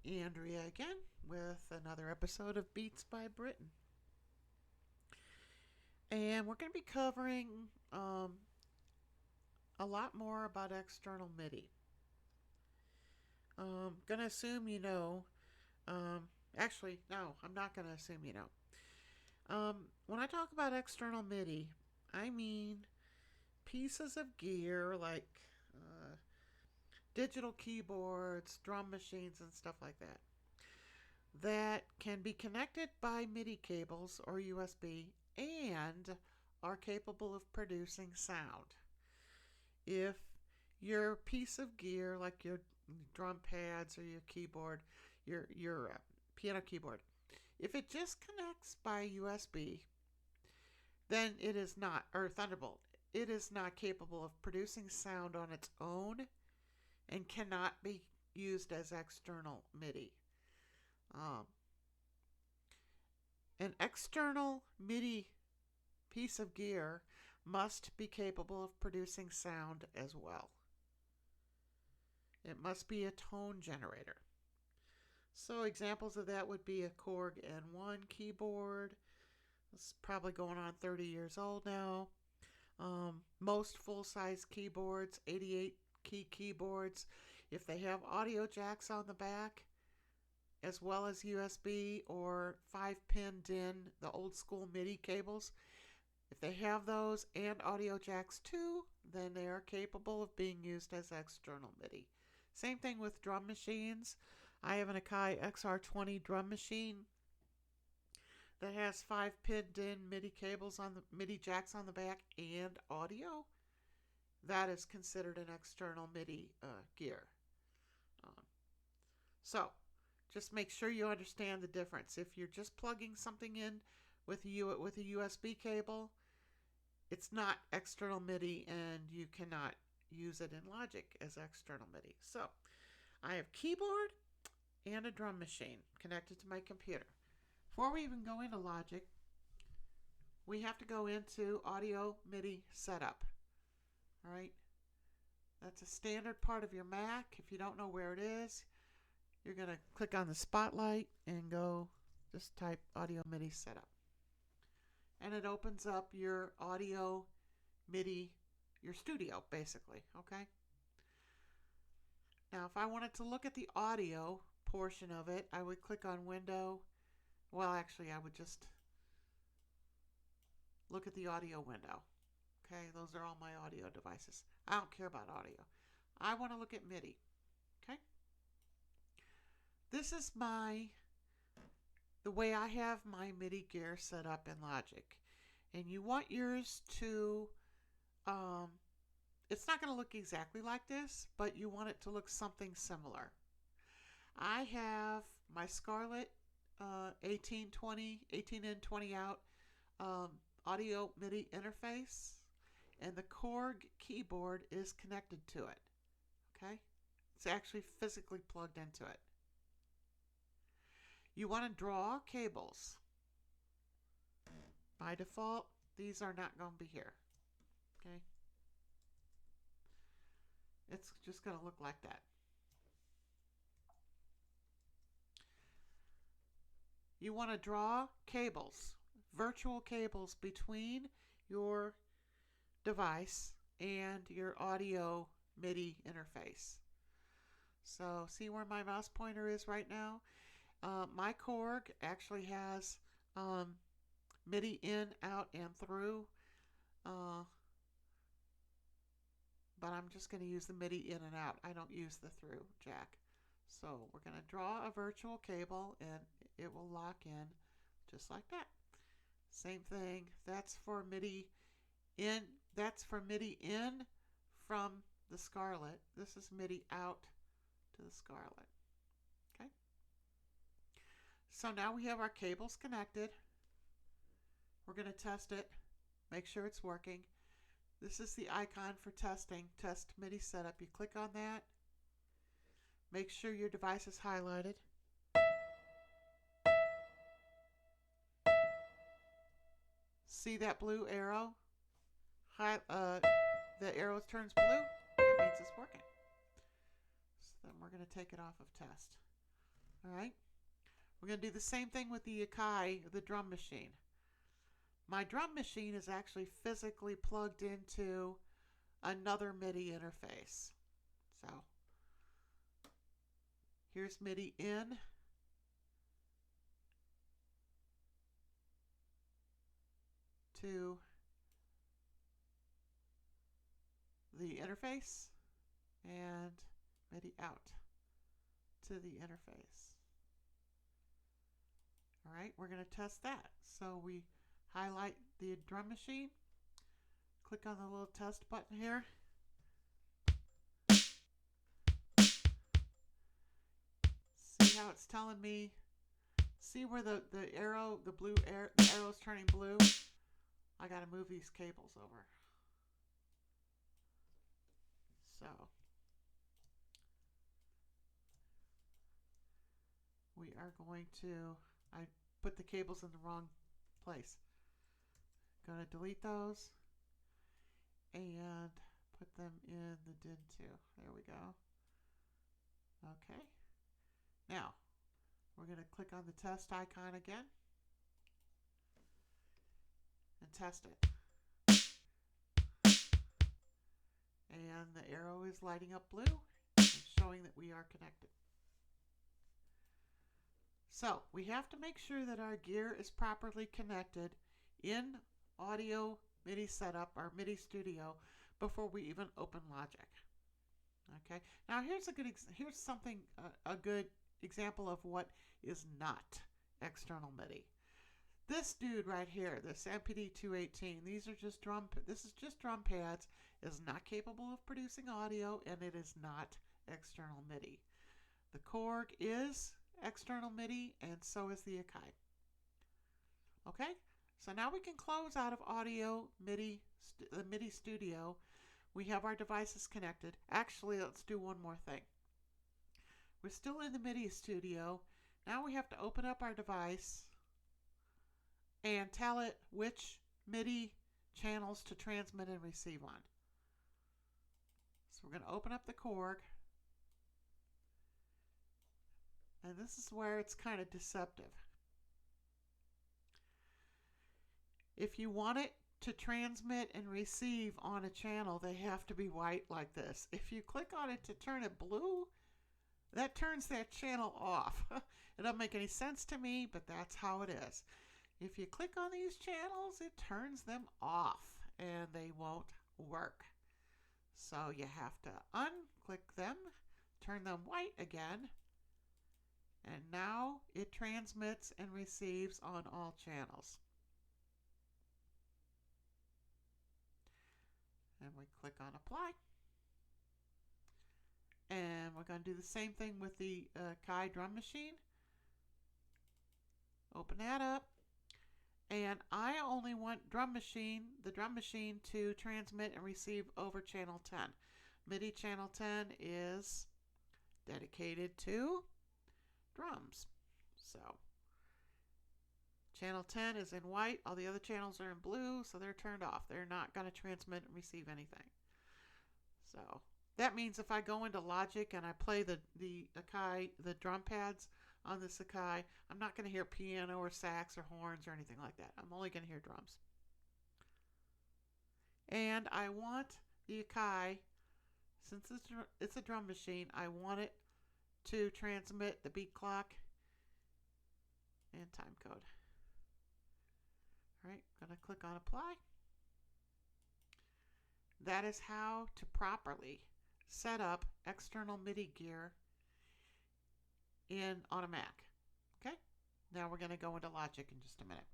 Andrea again with another episode of Beats by Britain. And we're going to be covering a lot more about external MIDI. Going to assume you know. Um, Actually, no, I'm not going to assume you know. When I talk about external MIDI, I mean pieces of gear like uh, digital keyboards, drum machines, and stuff like that can be connected by MIDI cables or USB and are capable of producing sound. If your piece of gear, like your drum pads or your keyboard, your piano keyboard, if it just connects by USB, then it is not, or Thunderbolt, it is not capable of producing sound on its own and cannot be used as external MIDI. Um, an external MIDI piece of gear must be capable of producing sound as well. It must be a tone generator. So examples of that would be a Korg N1 keyboard. It's probably going on 30 years old now. Most full-size keyboards, 88 key keyboards, if they have audio jacks on the back, as well as USB or 5-pin DIN, the old school MIDI cables, if they have those and audio jacks too, then they are capable of being used as external MIDI. Same thing with drum machines. I have an Akai XR20 drum machine that has 5-pin DIN MIDI cables on the MIDI jacks on the back and audio. That is considered an external MIDI gear. Um, so, just make sure you understand the difference. If you're just plugging something in with a USB cable, it's not external MIDI and you cannot use it in Logic as external MIDI. So, I have keyboard and a drum machine connected to my computer. Before we even go into Logic, we have to go into Audio MIDI Setup. All right? That's a standard part of your Mac. If you don't know where it is, you're going to click on the spotlight and go just type Audio MIDI Setup. And it opens up your Audio MIDI, your studio, basically. Okay? Now, if I wanted to look at the audio portion of it, I would click on Window. Well, actually, I would just look at the audio window. Okay, those are all my audio devices. I don't care about audio. I want to look at MIDI. Okay? This is the way I have my MIDI gear set up in Logic. And you want yours to, it's not going to look exactly like this, but you want it to look something similar. I have my Scarlett 18 in, 20 out audio MIDI interface, and the Korg keyboard is connected to it. Okay? It's actually physically plugged into it. You want to draw cables. By default, these are not going to be here. Okay? It's just going to look like that. You want to draw cables, virtual cables between your device and your audio MIDI interface. So see where my mouse pointer is right now? My Korg actually has MIDI in, out, and through. But I'm just going to use the MIDI in and out. I don't use the through jack. So we're going to draw a virtual cable and it will lock in just like that. Same thing. That's for MIDI in. That's for MIDI in from the Scarlett. This is MIDI out to the Scarlett. Okay. So now we have our cables connected. We're going to test it. Make sure it's working. This is the icon for testing. Test MIDI Setup. You click on that. Make sure your device is highlighted. See that blue arrow? The arrow turns blue. That means it's working. So then we're going to take it off of test. All right. We're going to do the same thing with the Akai, the drum machine. My drum machine is actually physically plugged into another MIDI interface. So here's MIDI in. To the interface and MIDI out to the interface. All right, we're going to test that. So we highlight the drum machine, click on the little test button here. See how it's telling me, see where the arrow, the arrow's turning blue? I got to move these cables over. So we are going to, I put the cables in the wrong place. Going to delete those and put them in the DIN 2. There we go. Okay. Now, we're going to click on the test icon again and test it. And the arrow is lighting up blue and showing that we are connected. So, we have to make sure that our gear is properly connected in Audio MIDI Setup or MIDI Studio before we even open Logic. Okay. Now here's a good example of what is not external MIDI. This dude right here, this MPD 218, this is just drum pads, is not capable of producing audio, and it is not external MIDI. The Korg is external MIDI, and so is the Akai. Okay, so now we can close out of Audio MIDI, the MIDI Studio. We have our devices connected. Actually, let's do one more thing. We're still in the MIDI Studio. Now we have to open up our device and tell it which MIDI channels to transmit and receive on. So we're going to open up the Korg. And this is where it's kind of deceptive. If you want it to transmit and receive on a channel, they have to be white like this. If you click on it to turn it blue, that turns that channel off. It doesn't make any sense to me, but that's how it is. If you click on these channels, it turns them off and they won't work. So you have to unclick them, turn them white again, and now it transmits and receives on all channels. And we click on apply. And we're going to do the same thing with the Kai drum machine. Open that up. And I only want the drum machine to transmit and receive over channel 10. MIDI channel 10 is dedicated to drums. So channel 10 is in white. All the other channels are in blue, so they're turned off. They're not going to transmit and receive anything. So that means if I go into Logic and I play the Akai, the drum pads on this Akai, I'm not going to hear piano or sax or horns or anything like that. I'm only going to hear drums. And I want the Akai, since it's a drum machine, I want it to transmit the beat clock and time code. All right, I'm going to click on apply. That is how to properly set up external MIDI gear on a Mac. Okay, now we're going to go into Logic in just a minute.